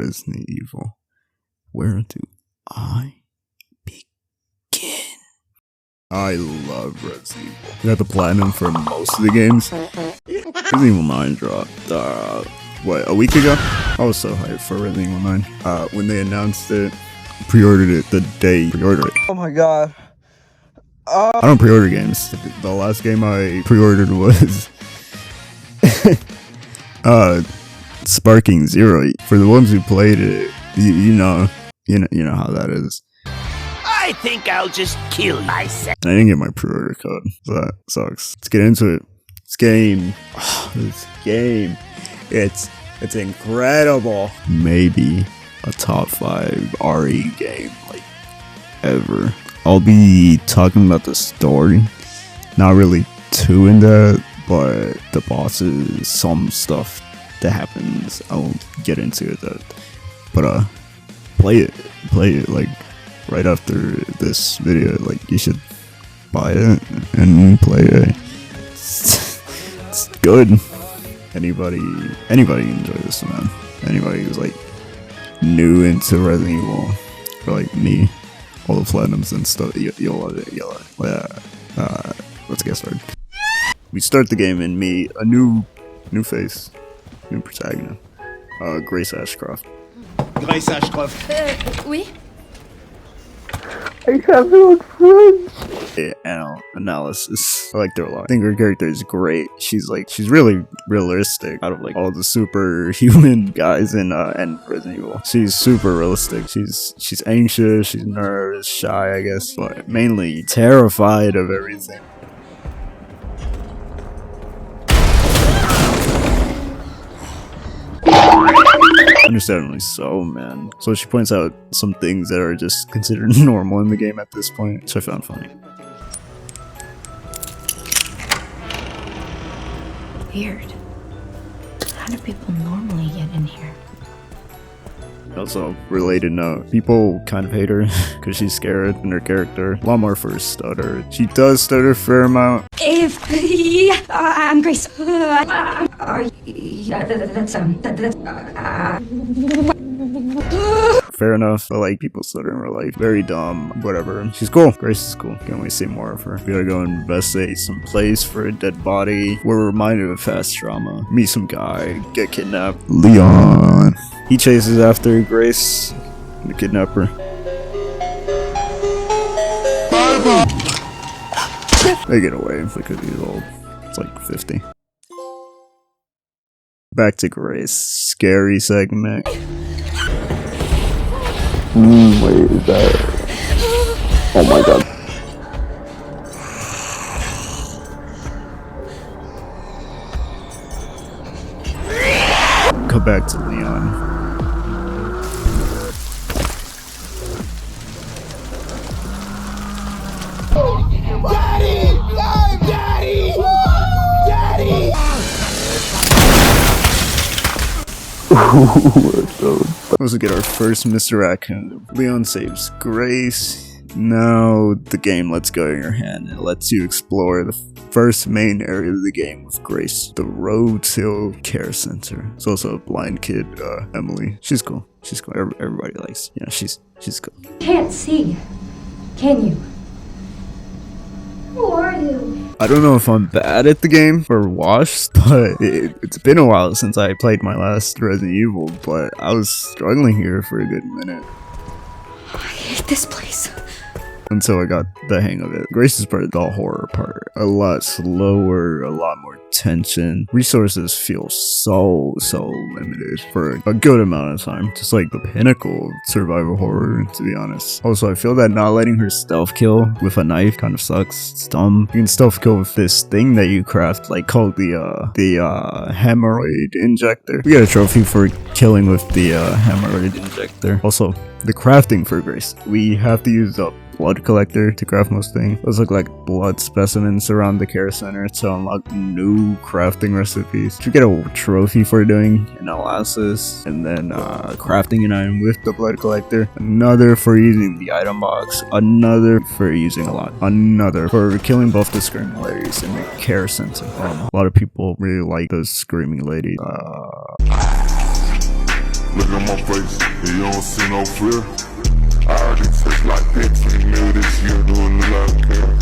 Resident Evil. Where do I begin? I love Resident Evil. We got the platinum for most of the games. Resident Evil 9 dropped, a week ago? I was so hyped for Resident Evil 9. When they announced it, pre-ordered it the day pre-ordered it. Oh my god. I don't pre-order games. The last game I pre-ordered was Sparking Zero. For the ones who played it, you know how that is. I think I'll just kill you. I didn't get my pre-order code, so that sucks. Let's get into it. This game, it's incredible. Maybe a top 5 RE game like ever. I'll be talking about the story, not really too in depth, but the bosses, some stuff that happens, I'll get into it. But play it like right after this video. Like, you should buy it and play it. It's good. Anybody can enjoy this, man. Anybody who's like new into Resident Evil, or like me, all the platinums and stuff, you'll love it. Yeah. Let's get started. We start the game and meet a new face, new protagonist, Grace Ashcroft. Grace Ashcroft. Oui. I have no friends. Analysis. I like her a lot. I think her character is great. She's really realistic. Out of like all the superhuman guys in Resident Evil, she's super realistic. She's anxious, she's nervous, shy, I guess, but mainly terrified of everything. Understandably so, man. So she points out some things that are just considered normal in the game at this point, which I found funny. Weird. How do people normally get in here? Also, related note, people kind of hate her because she's scared in her character. A lot more for her stutter. She does stutter a fair amount. I'm Grace. Fair enough, but like, people stutter in real life. Very dumb, whatever. She's cool. Grace is cool. Can't wait to see more of her. We gotta go investigate some place for a dead body. We're reminded of past trauma. Meet some guy, get kidnapped. Leon. He chases after Grace, the kidnapper. They get away because he's old. It's like 50. Back to Grace. Scary segment. Wait, is that? Oh my god. Go back to Leon. Daddy! No, Daddy! Daddy! Let's get our first Mr. Raccoon. Leon saves Grace. Now the game lets go in your hand and lets you explore the first main area of the game with Grace, the Rhodes Hill Care Center. It's also a blind kid, Emily. She's cool. She's cool. Everybody likes. Yeah, she's cool. Can't see, can you? Who are you? I don't know if I'm bad at the game or washed, but it's been a while since I played my last Resident Evil, but I was struggling here for a good minute. I hate this place. Until I got the hang of it. Grace's part of the horror part. A lot slower, a lot more tension. Resources feel so limited for a good amount of time. Just like the pinnacle of survival horror, to be honest. Also, I feel that not letting her stealth kill with a knife kind of sucks. It's dumb. You can stealth kill with this thing that you craft, like called the hemorrhoid injector. We got a trophy for killing with the hemorrhoid injector. Also, the crafting for Grace. We have to use the blood collector to craft most things. Those look like blood specimens around the care center to unlock new crafting recipes. We get a trophy for doing analysis, and then crafting an item with the blood collector, another for using the item box, another for using a lot, another for killing both the screaming ladies in the care center. A lot of people really like those screaming ladies. Look at my face, and you don't see no fear. I already took like 15 mil this year, doing a lot of care.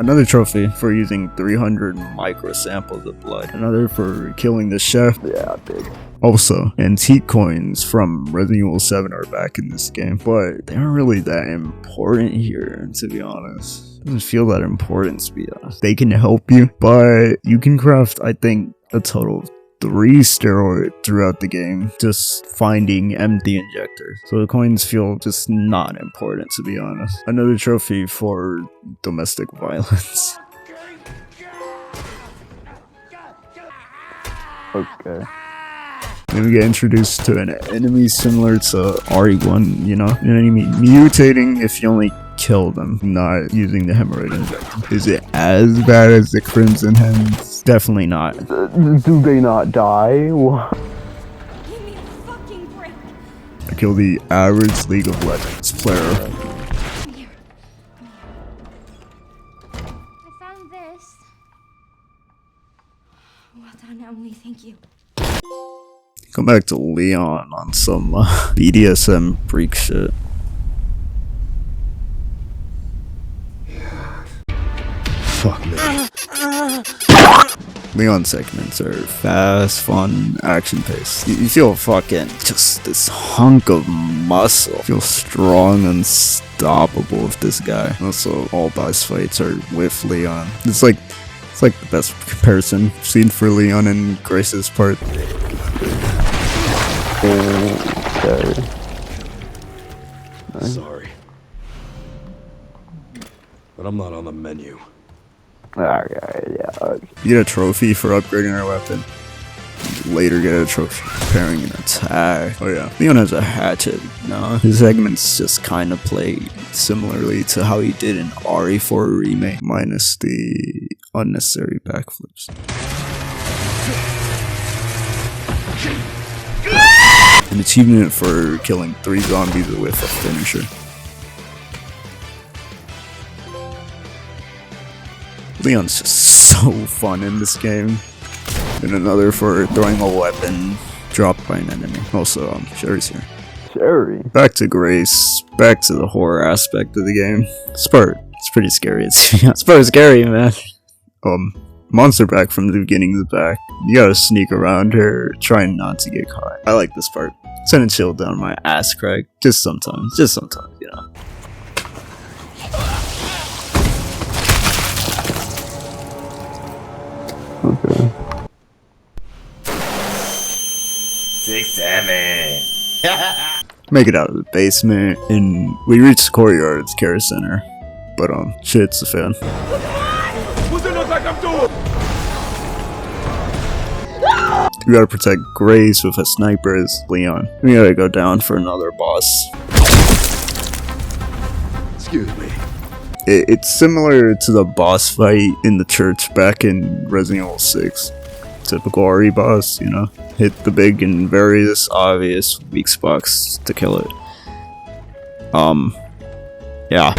Another trophy for using 300 micro samples of blood. Another for killing the chef. Yeah, big. Also, antique coins from Resident Evil 7 are back in this game, but they aren't really that important here, to be honest. It doesn't feel that important, to be honest. They can help you, but you can craft, I think, a total of 3 steroids throughout the game, just finding empty injectors. So the coins feel just not important, to be honest. Another trophy for domestic violence. Okay. Then we get introduced to an enemy similar to RE1, you know? An enemy mutating if you only kill them, not using the hemorrhoid injector. Is it as bad as the Crimson Hens? Definitely not. Do they not die? What? Give me a fucking break. I kill the average League of Legends player. Come here. I found this. Well done, Emily. Thank you. Come back to Leon on some BDSM freak shit. Fuck me. Leon segments are fast, fun, action-paced. You feel fucking just this hunk of muscle. You feel strong, unstoppable with this guy. Also, all boss fights are with Leon. It's like the best comparison seen for Leon and Grace's part. Okay. Sorry. But I'm not on the menu. Okay, yeah. You get a trophy for upgrading our weapon. You later get a trophy for preparing an attack. Oh yeah, Leon has a hatchet. No, his segments just kind of play similarly to how he did in RE4 Remake, minus the unnecessary backflips. An achievement for killing 3 zombies with a finisher. Leon's just so fun in this game. And another for throwing a weapon dropped by an enemy. Also, Sherry's here. Sherry. Back to Grace. Back to the horror aspect of the game. This part, it's pretty scary. This part is scary, man. Monster back from the beginning to the back. You gotta sneak around her, trying not to get caught. I like this part. Send a chill down my ass crack. Just sometimes, you know. Okay. 6-7. Make it out of the basement, and we reach the courtyard's care center. But shit's a fan. What's it look like I'm doing? We gotta protect Grace with a sniper as Leon. We gotta go down for another boss. Excuse me. It's similar to the boss fight in the church back in Resident Evil 6. Typical RE boss, you know. Hit the big and various obvious weak spots to kill it. Yeah.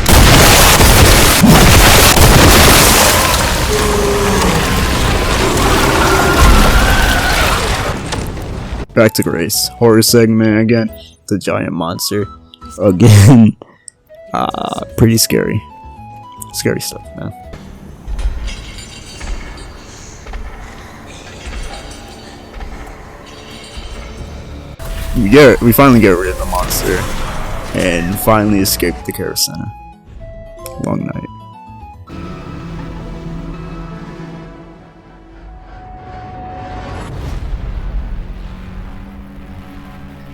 Back to Grace. Horror segment again. The giant monster. Again. Pretty scary. Scary stuff, man. We finally get rid of the monster and finally escape the care center. Long night.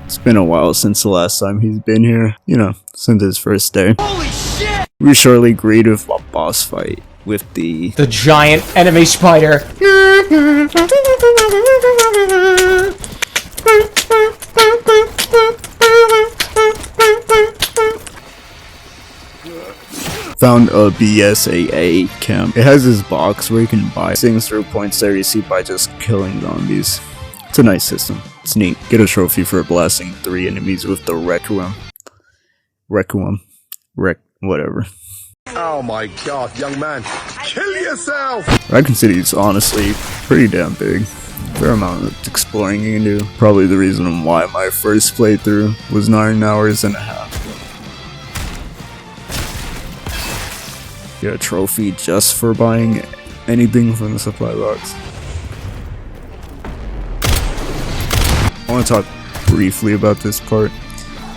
It's been a while since the last time he's been here, you know, since his first day. Holy shit! We shortly agreed with a boss fight with the giant enemy spider. Found a BSAA camp. It has this box where you can buy things through points that you see by just killing zombies. It's a nice system. It's neat. Get a trophy for blasting 3 enemies with the Requiem. Whatever. Oh my god, young man. Kill yourself! Raccoon City is honestly pretty damn big. Fair amount of exploring you can do. Probably the reason why my first playthrough was 9 hours and a half. Get a trophy just for buying anything from the supply box. I want to talk briefly about this part.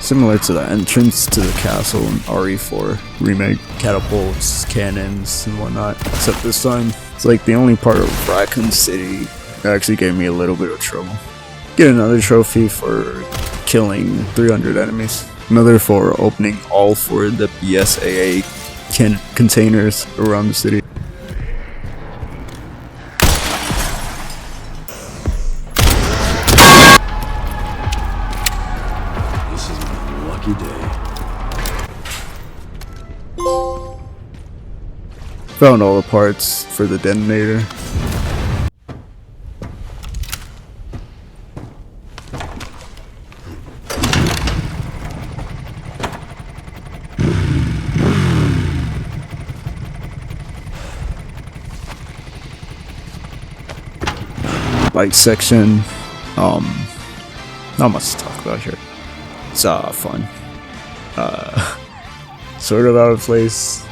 Similar to the entrance to the castle in RE4 remake, catapults, cannons, and whatnot. Except this time, it's like the only part of Raccoon City that actually gave me a little bit of trouble. Get another trophy for killing 300 enemies. Another for opening all 4 of the BSAA containers around the city. This is my lucky day. Found all the parts for the detonator. Bike section, not much to talk about here. It's fun, sort of out of place.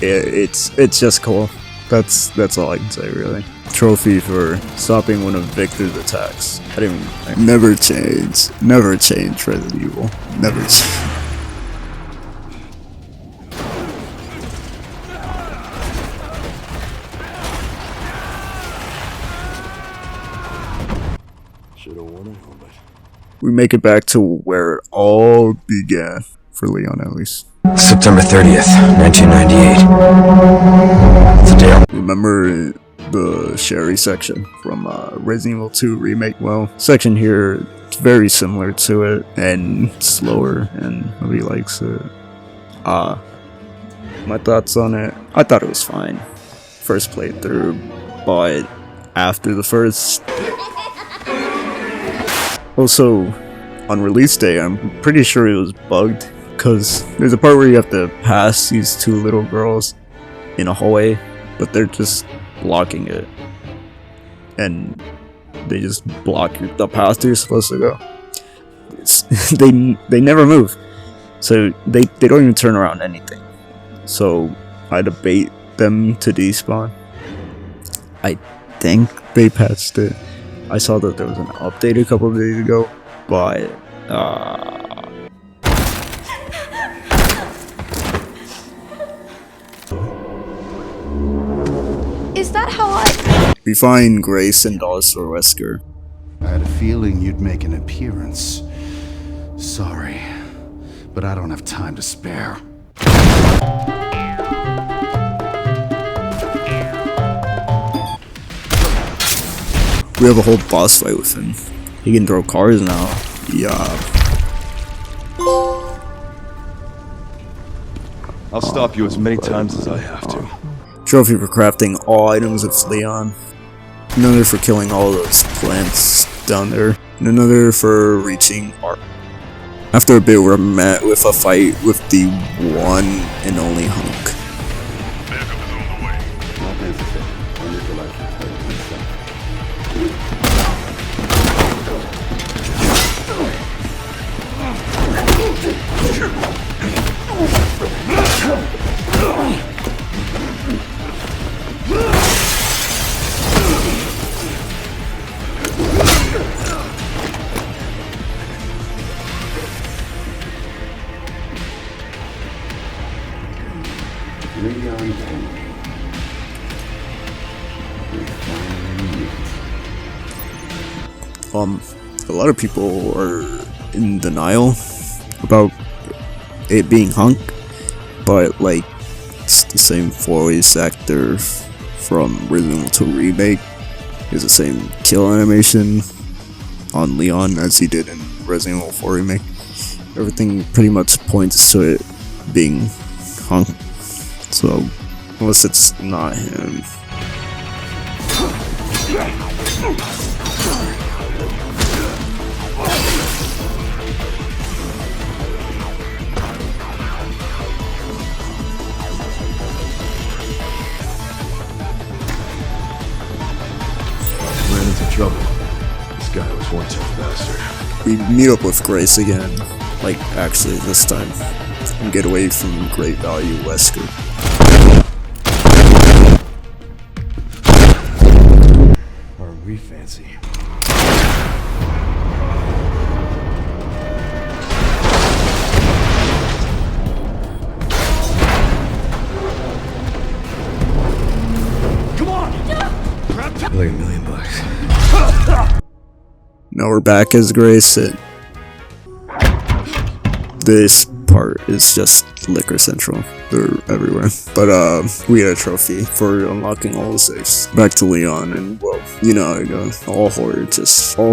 It's just cool. That's all I can say really. Trophy for stopping one of Victor's attacks. I never change Resident Evil. Never change. We make it back to where it all began, for Leon at least. September 30th, 1998. It's a day. Remember the Sherry section from Resident Evil 2 Remake? Well, section here, it's very similar to it, and slower, and nobody likes it. My thoughts on it, I thought it was fine. First playthrough, but after the first... Also, on release day, I'm pretty sure it was bugged, because there's a part where you have to pass these 2 little girls in a hallway, but they're just blocking it. And they just block the path you're supposed to go. They never move. So they don't even turn around anything. So I had to bait them to despawn. I think they patched it. I saw that there was an update a couple of days ago, but Is that how I... we find Grace and Dawson Wesker. I had a feeling you'd make an appearance. Sorry, but I don't have time to spare. We have a whole boss fight with him. He can throw cars now. Yeah. I'll stop you as many times as I have to. Trophy for crafting all items of Leon. Another for killing all those plants down there. And another for reaching Art. After a bit, we're met with a fight with the one and only Hunk. A lot of people are in denial about it being Hunk, but like it's the same voice actor from Resident Evil 2 Remake. Is the same kill animation on Leon as he did in Resident Evil 4 Remake. Everything pretty much points to it being Hunk. So unless it's not him. we meet up with Grace again. Like, actually, this time. And get away from Great Value Wesker. Or are we fancy? Like $1 million. Now we're back as Grace. This part is just Liquor Central. They're everywhere. But we had a trophy for unlocking all the safes. Back to Leon, and well, you know how it goes. All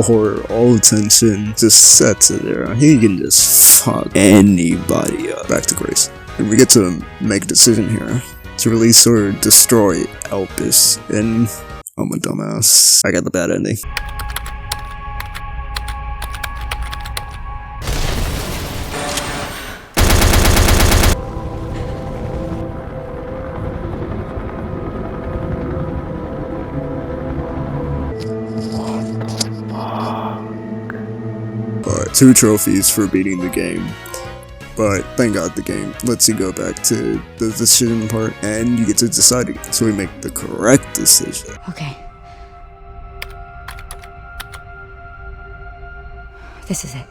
horror, all attention, just sets it there. He can just fuck anybody up. Back to Grace. And we get to make a decision here. To release or destroy Elpis. And I'm a dumbass. I got the bad ending. But 2 trophies for beating the game. But thank God the game lets you go back to the decision part and you get to decide again. So we make the correct decision. Okay. This is it.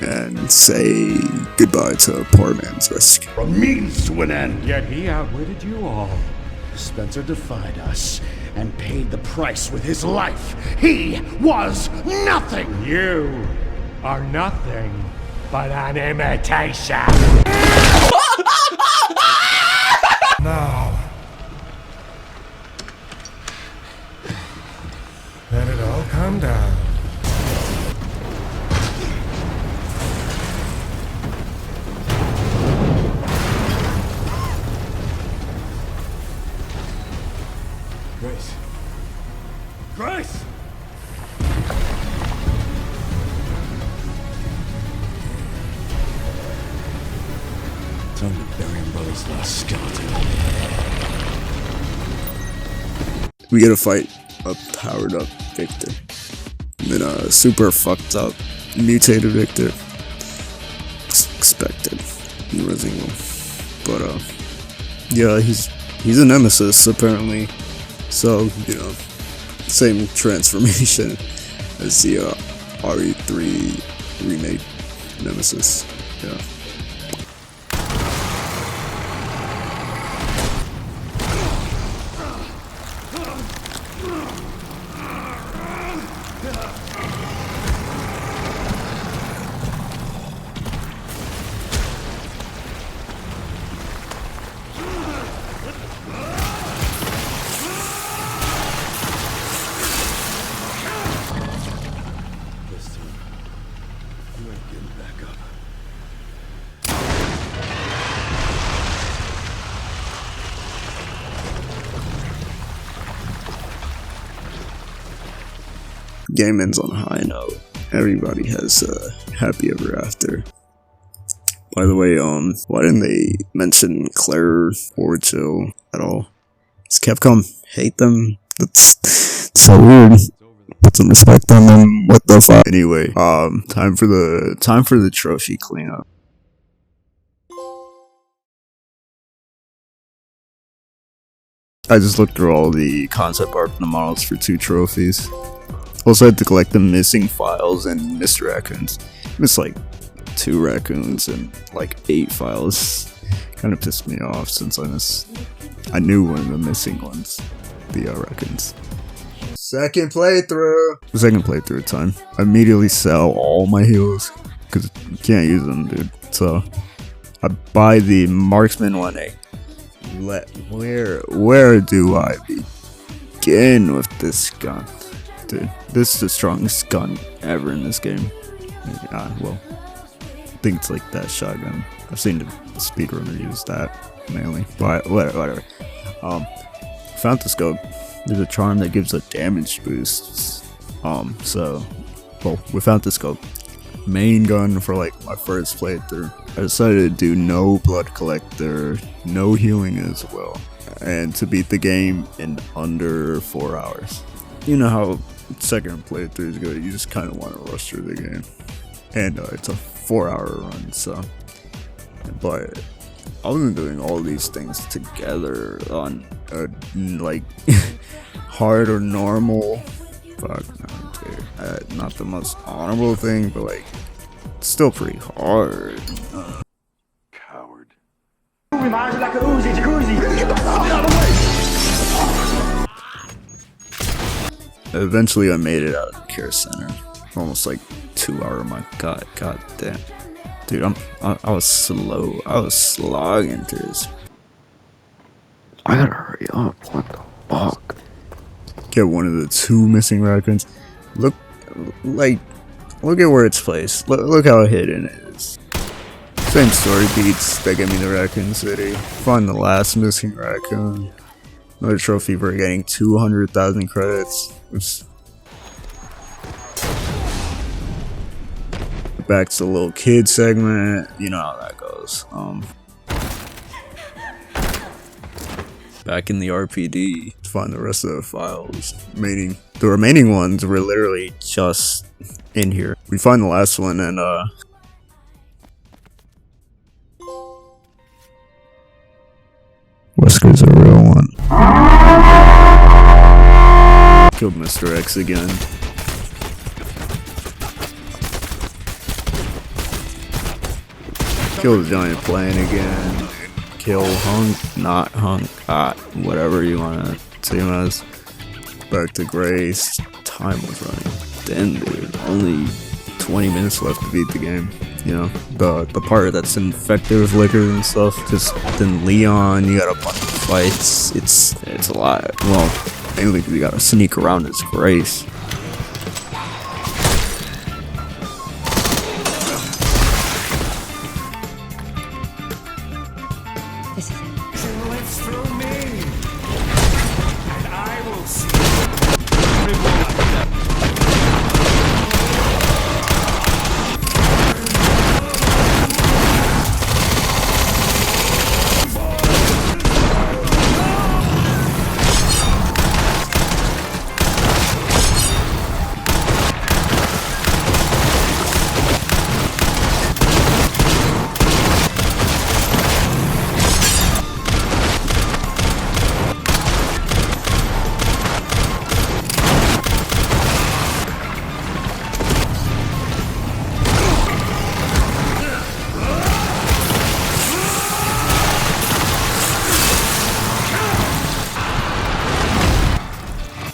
And say goodbye to a poor man's risk. A means to an end. Yet he outwitted you all. Spencer defied us and paid the price with his life. He was nothing. You are nothing but an imitation. Now, let it all come down. Grace. Grace! Time to bury Umbrella's last skeleton. We gotta fight a powered up Victor. And then a super fucked up mutated Victor. Expected in Resident Evil. But yeah, he's a nemesis apparently. So, you know, same transformation as the RE3 remake nemesis. Yeah. This time, you ain't getting back up. Game ends on a high note. Everybody has a happy ever after. By the way, why didn't they mention Claire or Jill at all? Does Capcom hate them? That's so weird. Put some respect on them. What the fuck? Anyway, time for the trophy cleanup. I just looked through all the concept art and the models for 2 trophies. Also had to collect the missing files and Mr. Raccoons. Missed like 2 raccoons and like 8 files. Kind of pissed me off since I knew one of the missing ones. The raccoons. Second playthrough time. I immediately sell all my heals because you can't use them, dude. So I buy the Marksman 1A. Where do I begin with this gun? Dude, this is the strongest gun ever in this game. Well, I think it's like that shotgun. I've seen the speedrunner use that mainly, but whatever. Found the scope. There's a charm that gives a damage boost. We found the scope. Main gun for like my first playthrough. I decided to do no blood collector, no healing as well, and to beat the game in under 4 hours. You know how second playthrough is good. You just kind of want to rush through the game, and it's a 4-hour run. So, but I wasn't doing all these things together on like hard or normal. Fuck no, dude. Not the most honorable thing, but like still pretty hard. Coward. Eventually I made it out of the care center. Almost like 2 hour. My god damn. Dude, I was slow. I was slogging through this. I gotta hurry up. What the fuck? Get one of the 2 missing raccoons. Look at where it's placed. Look how hidden it is. Same story beats that get me the Raccoon City. Find the last missing raccoon. Another trophy for getting 200,000 credits. Oops. Back to the little kid segment. You know how that goes. Back in the RPD to find the rest of the files. Meaning the remaining ones were literally just in here. We find the last one and Wesker's a real one. Killed Mr. X again. Kill the giant plane again. Kill Hunk, not Hunk, whatever you wanna see him as. Back to Grace. Time was running thin, dude. Only 20 minutes left to beat the game. You know, the part that's infected with liquor and stuff. Just then Leon, you got a bunch of fights. It's a lot. Well, mainly because you gotta sneak around as Grace. This is it. She lives through me, and I will see.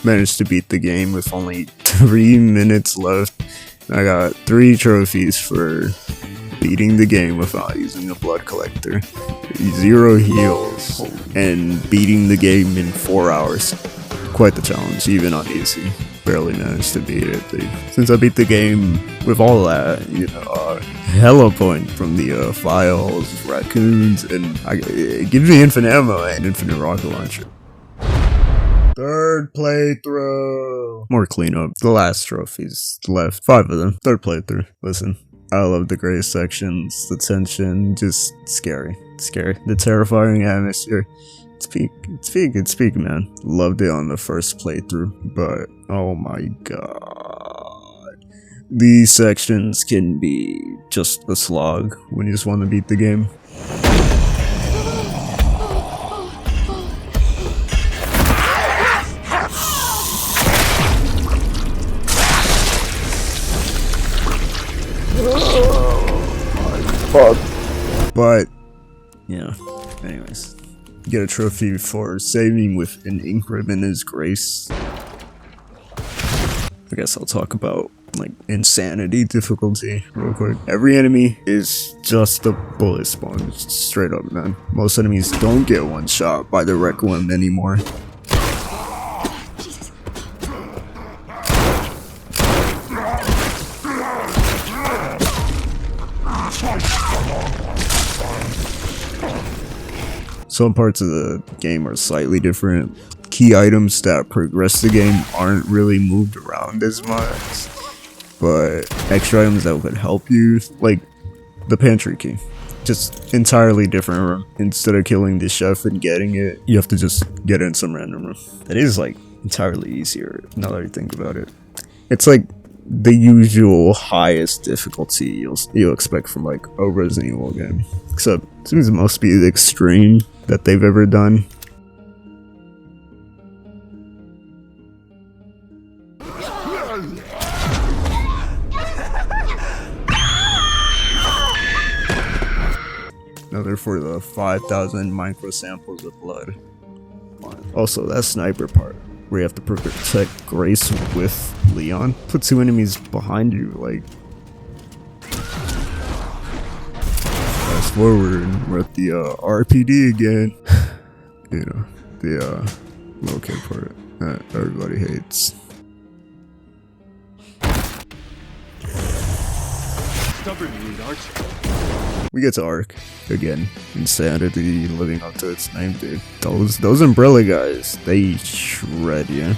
Managed to beat the game with only 3 minutes left. I got 3 trophies for beating the game without using a blood collector, 0 heals, and beating the game in 4 hours. Quite the challenge, even on easy. Barely managed to beat it, dude. Since I beat the game with all that, you know, hella point from the files, raccoons, and it gives me infinite ammo and infinite rocket launcher. Third playthrough. More cleanup. The last trophies left. 5 of them. Third playthrough. Listen, I love the gray sections, the tension, just scary. Scary. The terrifying atmosphere. It's peak, man. Loved it on the first playthrough, but oh my god. These sections can be just a slog when you just want to beat the game. But, yeah, anyways. Get a trophy for saving with an ink ribbon as Grace. I guess I'll talk about, like, insanity difficulty real quick. Every enemy is just a bullet sponge, straight up, man. Most enemies don't get one shot by the Requiem anymore. Some parts of the game are slightly different. Key items that progress the game aren't really moved around as much, but extra items that would help you, like the pantry key, just entirely different room. Instead of killing the chef and getting it, you have to just get it in some random room. That is like entirely easier now that I think about it. It's like the usual highest difficulty you'll expect from like a Resident Evil game. Except it seems it must be the extreme that they've ever done. Another for the 5,000 micro samples of blood. Also, that sniper part where you have to protect Grace with Leon. Put two enemies behind you, like. Fast forward, we're at the RPD again. You know, the locate part that everybody hates. Stubborn, aren't you? We get to Ark again. Insanity living up to its name, dude. Those umbrella guys, they shred you.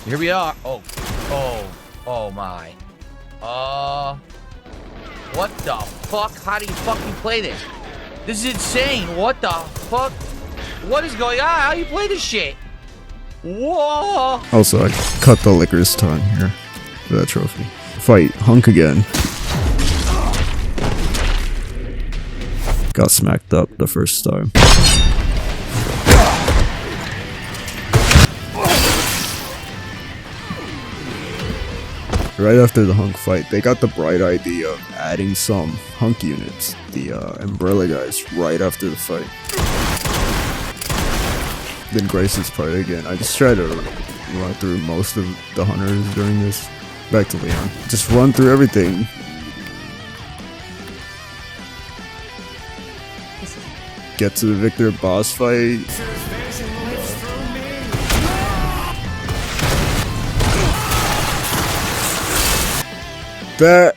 Here we are. Oh my. What the fuck? How do you fucking play this? This is insane. What the fuck? What is going on? How do you play this shit? Whoa! Also, I cut the Licker's tongue here for that trophy. Fight Hunk again. Got smacked up the first time. Right after the Hunk fight, they got the bright idea of adding some Hunk units, the umbrella guys, right after the fight. Then Grace's part again. I just tried to run through most of the hunters during this. Back to Leon. Just run through everything. Get to the Victor boss fight. That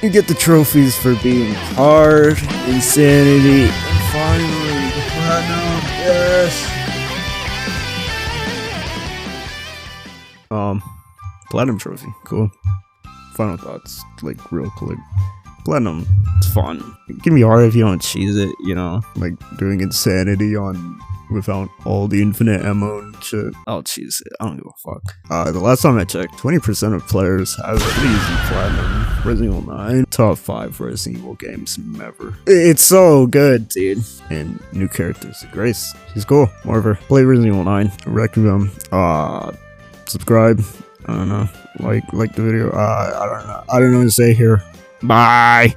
you get the trophies for being hard, insanity, and finally the platinum. Yes. Platinum trophy, cool. Final thoughts, like real quick. Platinum, it's fun. It can be hard if you don't cheese it, you know, like doing insanity on without all the infinite ammo and shit. I'll cheese it. I don't give a fuck. The last time I checked, 20% of players have at least platinum. Resident Evil 9, top 5 Resident Evil games ever. It's so good, dude. And new characters. Grace, she's cool. More of her. Play Resident Evil 9. Requiem. Subscribe. I don't know. Like the video. I don't know what to say here. Bye.